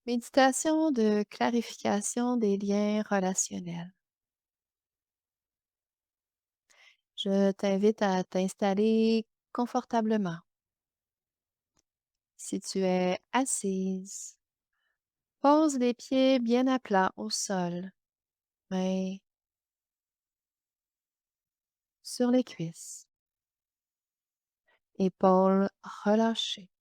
Méditation de clarification des liens relationnels. Je t'invite à t'installer confortablement. Si tu es assise, pose les pieds bien à plat au sol, mains sur les cuisses, épaules relâchées.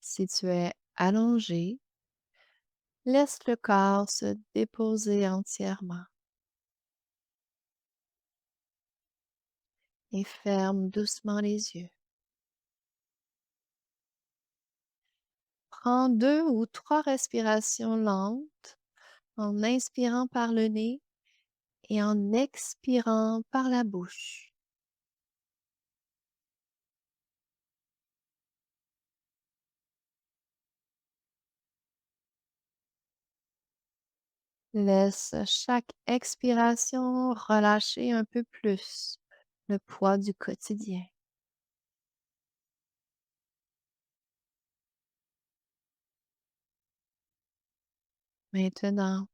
Si tu es allongé, laisse le corps se déposer entièrement et ferme doucement les yeux. Prends 2 ou 3 respirations lentes en inspirant par le nez et en expirant par la bouche. Laisse chaque expiration relâcher un peu plus le poids du quotidien. Maintenant,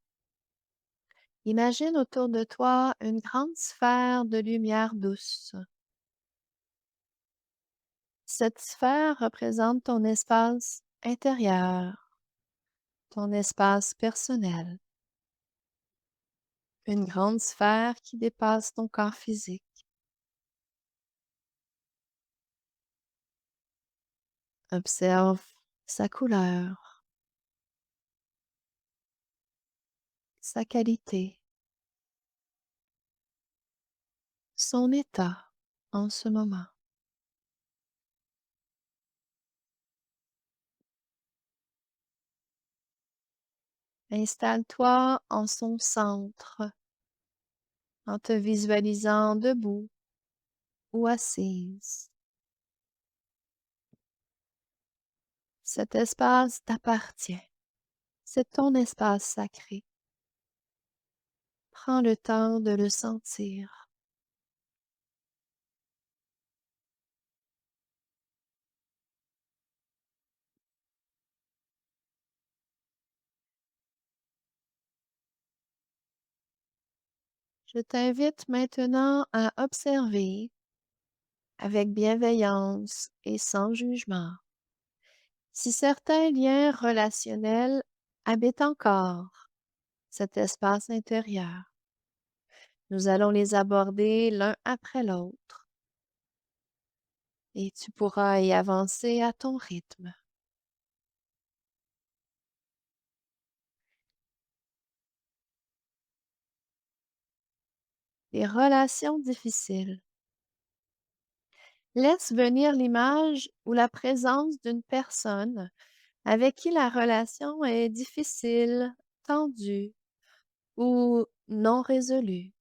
imagine autour de toi une grande sphère de lumière douce. Cette sphère représente ton espace intérieur, ton espace personnel, une grande sphère qui dépasse ton corps physique. Observe sa couleur, sa qualité, son état en ce moment. Installe-toi en son centre en te visualisant debout ou assise. Cet espace t'appartient. C'est ton espace sacré. Prends le temps de le sentir. Je t'invite maintenant à observer avec bienveillance et sans jugement si certains liens relationnels habitent encore cet espace intérieur. Nous allons les aborder l'un après l'autre et tu pourras y avancer à ton rythme. Les relations difficiles. Laisse venir l'image ou la présence d'une personne avec qui la relation est difficile, tendue ou non résolue.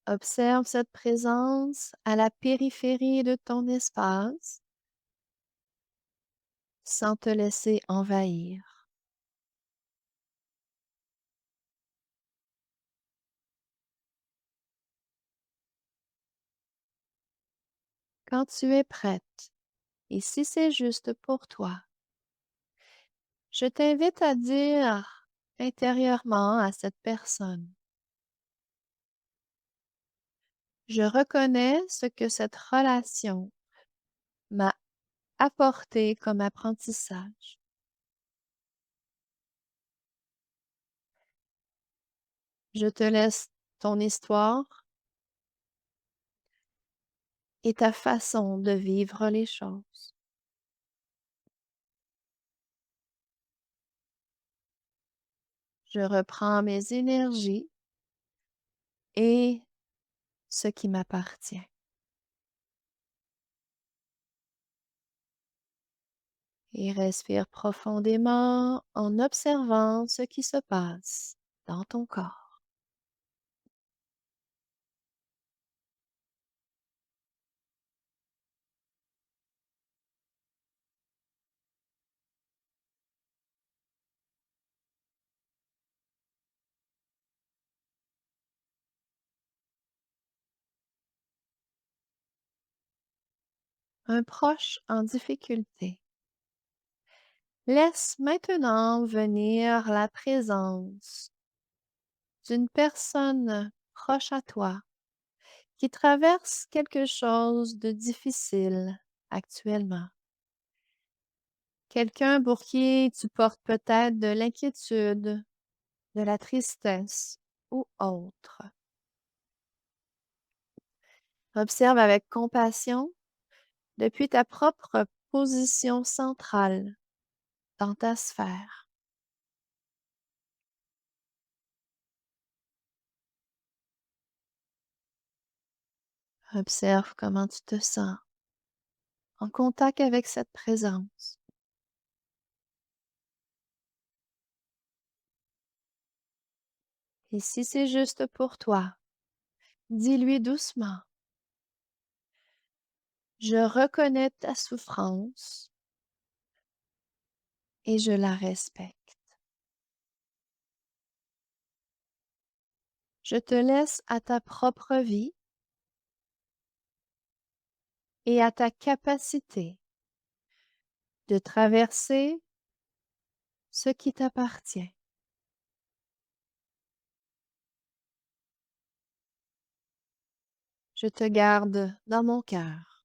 Observe cette présence à la périphérie de ton espace sans te laisser envahir. Quand tu es prête, et si c'est juste pour toi, je t'invite à dire intérieurement à cette personne: je reconnais ce que cette relation m'a apporté comme apprentissage. Je te laisse ton histoire et ta façon de vivre les choses. Je reprends mes énergies et ce qui m'appartient. Et respire profondément en observant ce qui se passe dans ton corps. un proche en difficulté. Laisse maintenant venir la présence d'une personne proche à toi qui traverse quelque chose de difficile actuellement. Quelqu'un pour qui tu portes peut-être de l'inquiétude, de la tristesse ou autre. Observe avec compassion depuis ta propre position centrale dans ta sphère. Observe comment tu te sens en contact avec cette présence. Et si c'est juste pour toi, dis-lui doucement, je reconnais ta souffrance et je la respecte. Je te laisse à ta propre vie et à ta capacité de traverser ce qui t'appartient. Je te garde dans mon cœur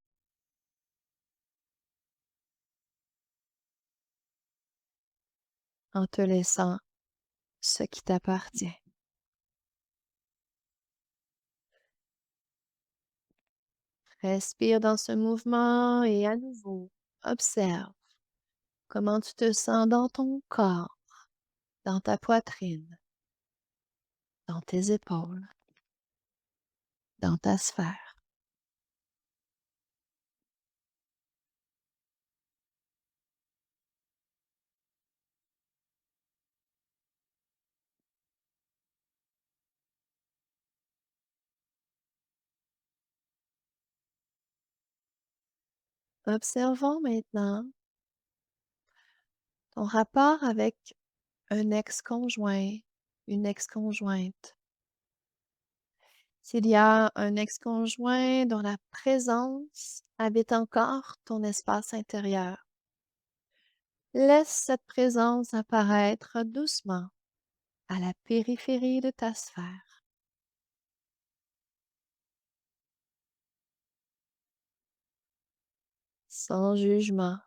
en te laissant ce qui t'appartient. Respire dans ce mouvement et à nouveau, observe comment tu te sens dans ton corps, dans ta poitrine, dans tes épaules, dans ta sphère. Observons maintenant ton rapport avec un ex-conjoint, une ex-conjointe. S'il y a un ex-conjoint dont la présence habite encore ton espace intérieur, laisse cette présence apparaître doucement à la périphérie de ta sphère. Sans jugement,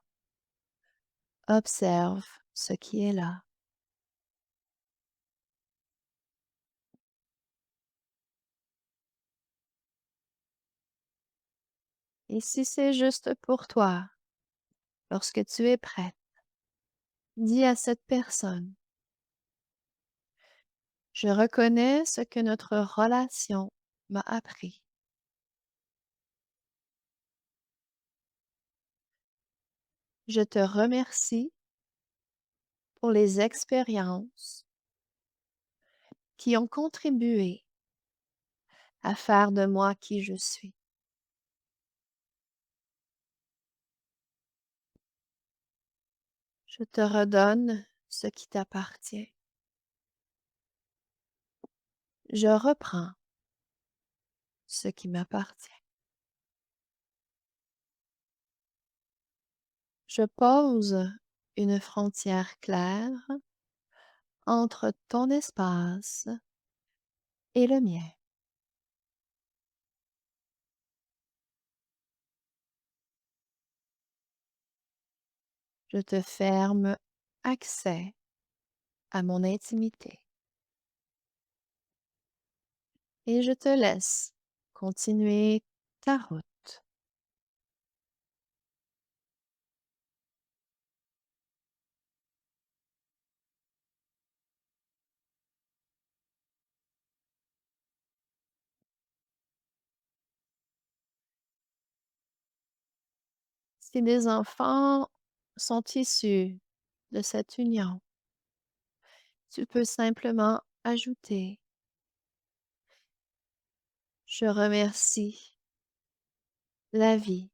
observe ce qui est là. Et si c'est juste pour toi, lorsque tu es prête, dis à cette personne, je reconnais ce que notre relation m'a appris. Je te remercie pour les expériences qui ont contribué à faire de moi qui je suis. Je te redonne ce qui t'appartient. Je reprends ce qui m'appartient. Je pose une frontière claire entre ton espace et le mien. Je te ferme accès à mon intimité et je te laisse continuer ta route. Si des enfants sont issus de cette union, tu peux simplement ajouter: je remercie la vie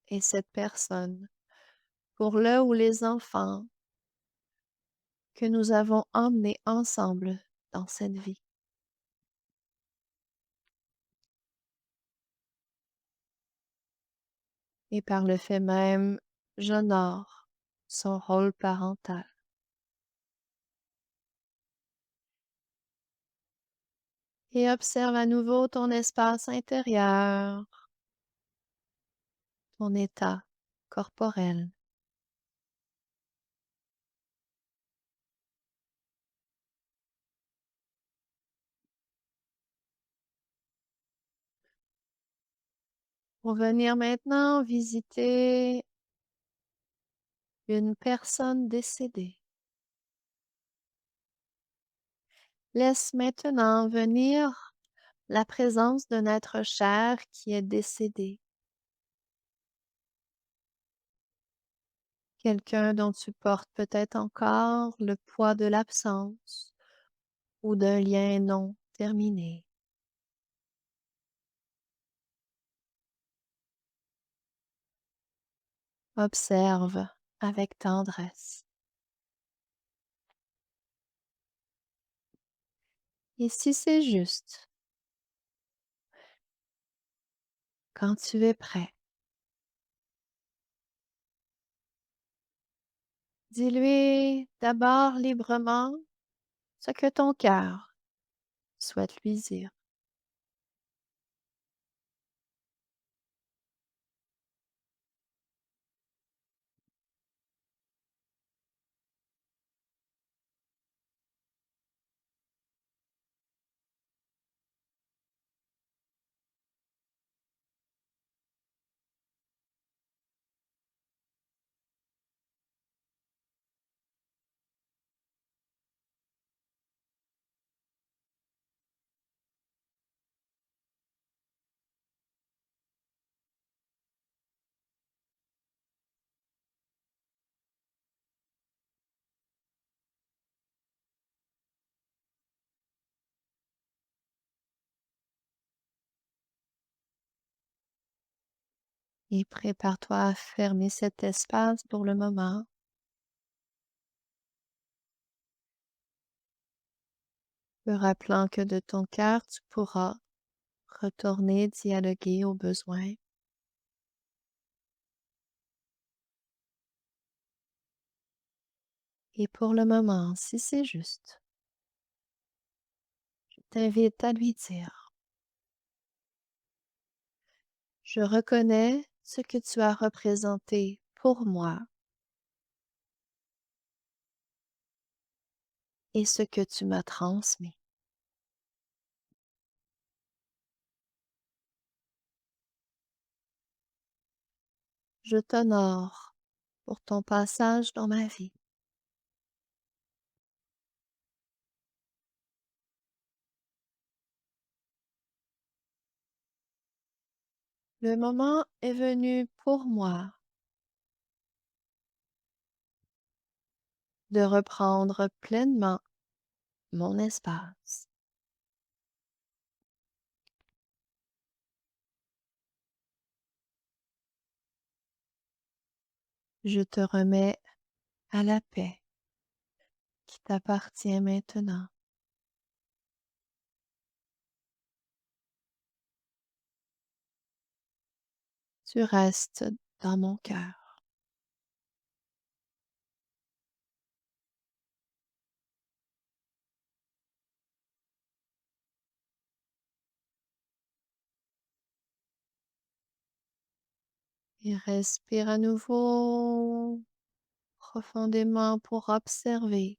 et cette personne pour le ou les enfants que nous avons emmenés ensemble dans cette vie. et par le fait même, j'honore son rôle parental. Et observe à nouveau ton espace intérieur, ton état corporel. Pour venir maintenant visiter une personne décédée. Laisse maintenant venir la présence d'un être cher qui est décédé. Quelqu'un dont tu portes peut-être encore le poids de l'absence ou d'un lien non terminé. Observe avec tendresse. Et si c'est juste, quand tu es prêt, dis-lui d'abord librement ce que ton cœur souhaite lui dire. Et prépare-toi à fermer cet espace pour le moment, te rappelant que de ton cœur, tu pourras retourner dialoguer au besoin. Et pour le moment, si c'est juste, je t'invite à lui dire, je reconnais ce que tu as représenté pour moi et ce que tu m'as transmis. Je t'honore pour ton passage dans ma vie. Le moment est venu pour moi de reprendre pleinement mon espace. Je te remets à la paix qui t'appartient maintenant. Tu restes dans mon cœur. Et respire à nouveau profondément pour observer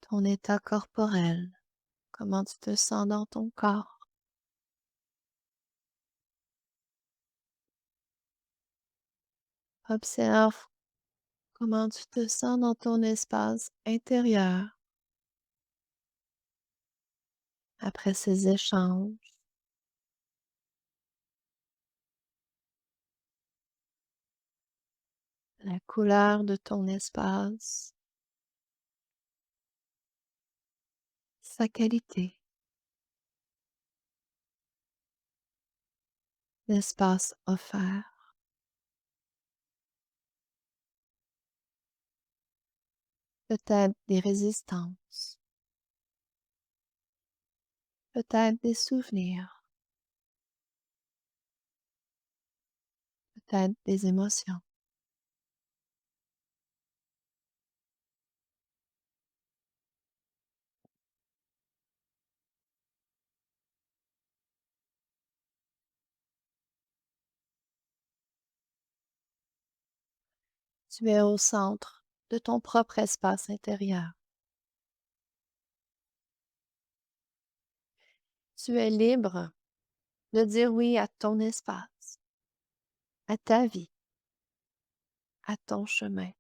ton état corporel, comment tu te sens dans ton corps. Observe comment tu te sens dans ton espace intérieur après ces échanges. La couleur de ton espace, sa qualité, l'espace offert, peut-être des résistances, peut-être des souvenirs. peut-être des émotions. Tu es au centre de ton propre espace intérieur. Tu es libre de dire oui à ton espace, à ta vie, à ton chemin.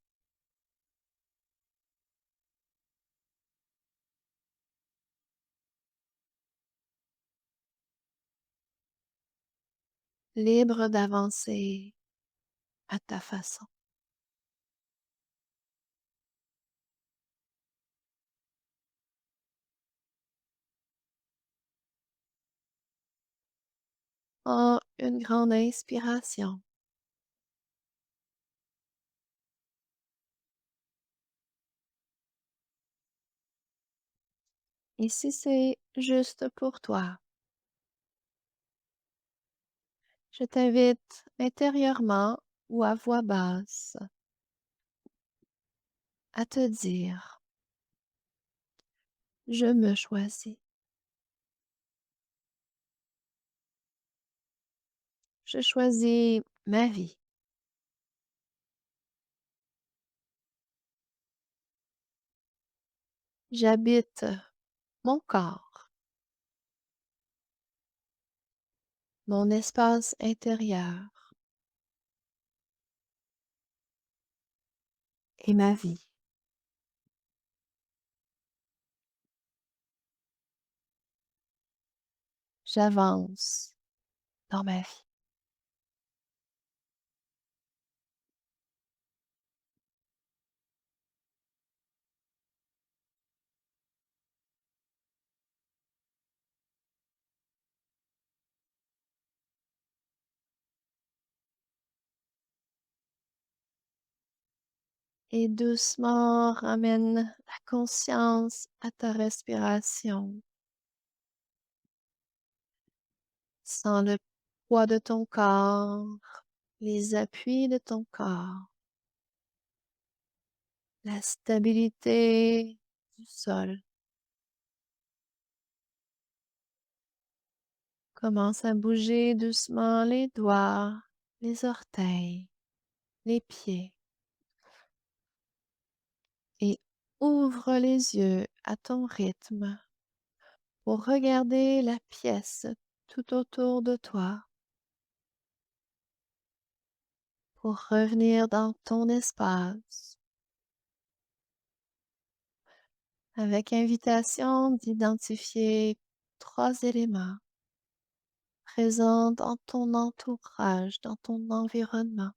Libre d'avancer à ta façon. Prends une grande inspiration. Et si c'est juste pour toi, je t'invite intérieurement ou à voix basse à te dire, je me choisis, je choisis ma vie, j'habite mon corps, mon espace intérieur et ma vie. J'avance dans ma vie. Et doucement ramène la conscience à ta respiration. Sens le poids de ton corps, les appuis de ton corps, la stabilité du sol. Commence à bouger doucement les doigts, les orteils, les pieds et ouvre les yeux à ton rythme pour regarder la pièce tout autour de toi, pour revenir dans ton espace avec invitation d'identifier 3 éléments présents dans ton entourage, dans ton environnement.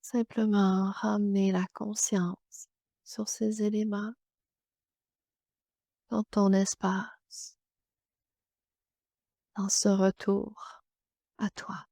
Simplement ramener la conscience sur ces éléments dans ton espace, dans ce retour à toi.